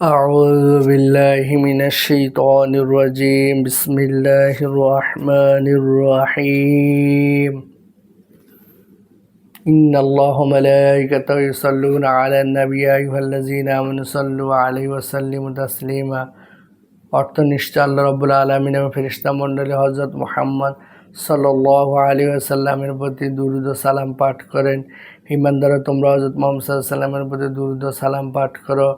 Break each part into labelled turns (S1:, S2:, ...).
S1: أعوذ بالله من الشيطان الرجيم بسم الله الرحمن الرحيم إن الله وملائكته يصلون على النبي يا أيها الذين آمنوا صلوا عليه وسلموا تسليما অর্থনিষ্ঠ আল্লাহ রাব্বুল আলামিন এবং ফেরেশতা মণ্ডলী হযরত মুহাম্মদ সাল্লাল্লাহু আলাইহি ওয়াসাল্লামের প্রতি দুরূদ ও সালাম পাঠ করেন। ঈমানদাররা তোমরা হযরত মুহাম্মদ সাল্লাল্লাহু আলাইহি ওয়াসাল্লামের প্রতি দুরূদ ও সালাম পাঠ করো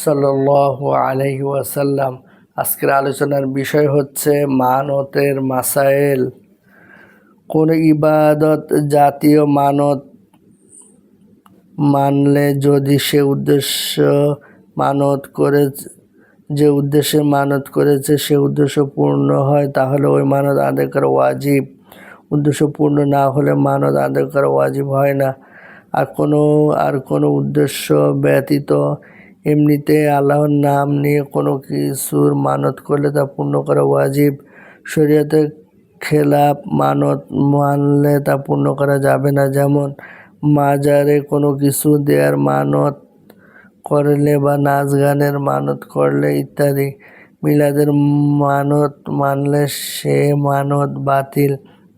S1: সাল্লাল্লাহু আলাইহি ওয়াসাল্লাম। আজকের আলোচনার বিষয় হচ্ছে মানতের মাসাইল। কোন ইবাদত জাতীয় মানত মানলে যদি সে উদ্দেশ্যে মানত করেছে সে উদ্দেশ্য পূর্ণ হয় তাহলে ওই মানত আদায় করা ওয়াজিব। উদ্দেশ্য পূর্ণ না হলে মানত আদায় করা ওয়াজিব হয় না। আর কোনো উদ্দেশ্য ব্যতীত এমনিতে আল্লাহর নাম নিয়ে কোনো কিছুর মানত করলে তা পূর্ণ করা ওয়াজিব। শরীয়তের খেলাফ মানত মানলে তা পূর্ণ করা যাবে না, যেমন মাজারে কোনো কিছু দেওয়ার মানত করলে বা নাচ গানের মানত করলে ইত্যাদি। মিলাদের মানত মানলে সে মানত বাতিল,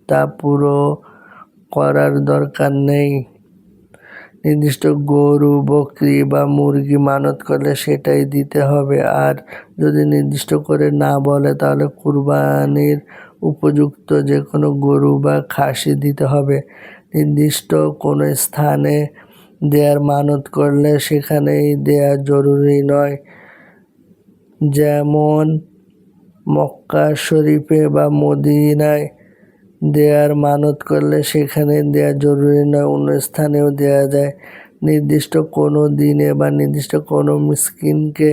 S1: তা পুরো করার দরকার নেই। নির্দিষ্ট গরু, বকরি বা মুরগি মানত করলে সেটাই দিতে হবে। আর যদি নির্দিষ্ট করে না বলে তাহলে কুরবানির উপযুক্ত যে কোনো গরু বা খাসি দিতে হবে। নির্দিষ্ট কোনো স্থানে দেয়ার মানত করলে সেখানেই দেয়া জরুরি নয়, যেমন মক্কা শরীফে বা মদিনায় দেয়ার মানত করলে সেখানে দেয়া জরুরি নয়, অন্য স্থানেও দেয়া যায়। নির্দিষ্ট কোনো দিনে বা নির্দিষ্ট কোনো মিসকিনকে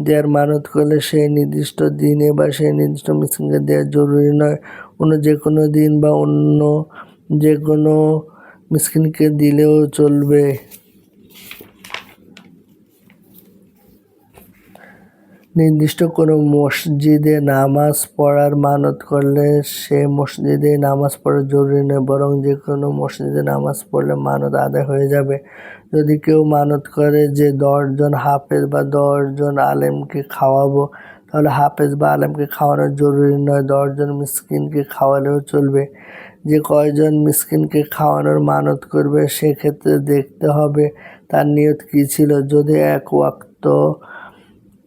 S1: দেয়ার মানত করলে সেই নির্দিষ্ট দিনে বা সেই নির্দিষ্ট মিসকিনকে দেয়া জরুরি নয়, অন্য যে কোনো দিন বা অন্য যে কোনো মিসকিনকে দিলেও চলবে। নির্দিষ্ট কোনো মসজিদে নামাজ পড়ার মানত করলে সে মসজিদে নামাজ পড়া জরুরি নয়, বরং যে কোনো মসজিদে নামাজ পড়লে মানত আদায় হয়ে যাবে। যদি কেউ মানত করে যে 10 জন হাফেজ বা 10 জন আলেমকে খাওয়াবো, তাহলে হাফেজ বা আলেমকে খাওয়ানো জরুরি নয়, 10 জন মিসকিনকে খাওয়ালেও চলবে। যে কয়জন মিসকিনকে খাওয়ানোর মানত করবে সেক্ষেত্রে দেখতে হবে তার নিয়ত কী ছিল। যদি এক ওয়াক্ত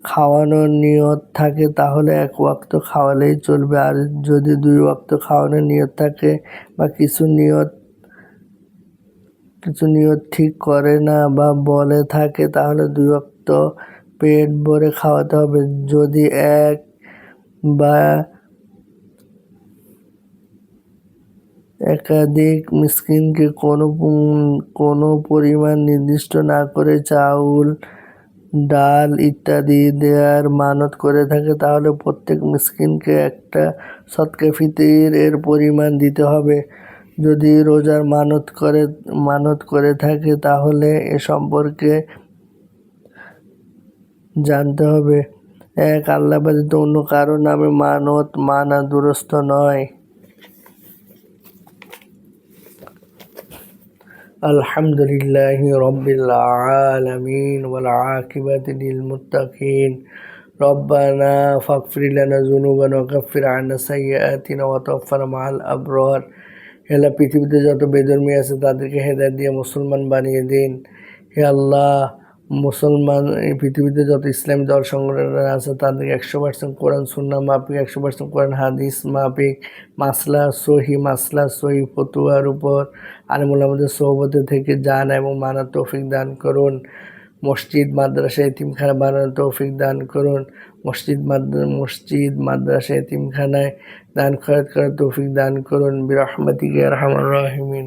S1: খাওয়ানোর নিয়ত থাকে তাহলে এক ওয়াক্ত খাওয়ালেই চলবে। আর যদি 2 ওয়াক্ত খাওয়ানোর নিয়ত থাকে বা কিছু নিয়ত ঠিক করে না বা বলে থাকে তাহলে 2 ওয়াক্ত পেট ভরে খাওয়াতে হবে। যদি এক বা একাধিক মিসকিনকে কোনো পরিমাণ নির্দিষ্ট না করে চাউল, ডাল ইত্যাদি দেওয়ার মানত করে থাকে তাহলে প্রত্যেক মিসকিনকে একটা সদকা ফিতর এর পরিমাণ দিতে হবে। যদি রোজার মানত করে থাকে তাহলে এ সম্পর্কে জানতে হবে। এক আল্লাহ ব্যতীত অন্য কারো নামে মানত মানা দুরূহ নয়। আলহামদুলিল্লাহি রাব্বিল আলামিন ওয়াল আকিবাতু লিল মুত্তাকিন। রব্বানা ফাগফির লানা যুনুবানা ওয়া কাফির আন্না সাইয়্যাতিনা ওয়া তাওফানা মাআল আবরার। হে আল্লাহ, পৃথিবীতে যত বেধর্মী আছে তাদেরকে হেদায়েত দিয়ে মুসলমান বানিয়ে দিন। হে আল্লাহ, এই পৃথিবীতে যত ইসলামী দল সংগঠন আছে তাদেরকে 100% কোরআন সুন্নাহ মাফিক, 100% কোরআন হাদিস মাফিক, মাসলা সহি ফতোয়ার উপর আলেমুল আমাদের সোহবতে থেকে জান এবং মানার তৌফিক দান করুন। মসজিদ, মাদ্রাসা, এতিমখানা বানানোর তৌফিক দান করুন। মসজিদ, মাদ্রাসা, এতিমখানায় দান খয়রাত করার তৌফিক দান করুন। বিরহমাতিকা ইয়া আরহামার রাহিমিন।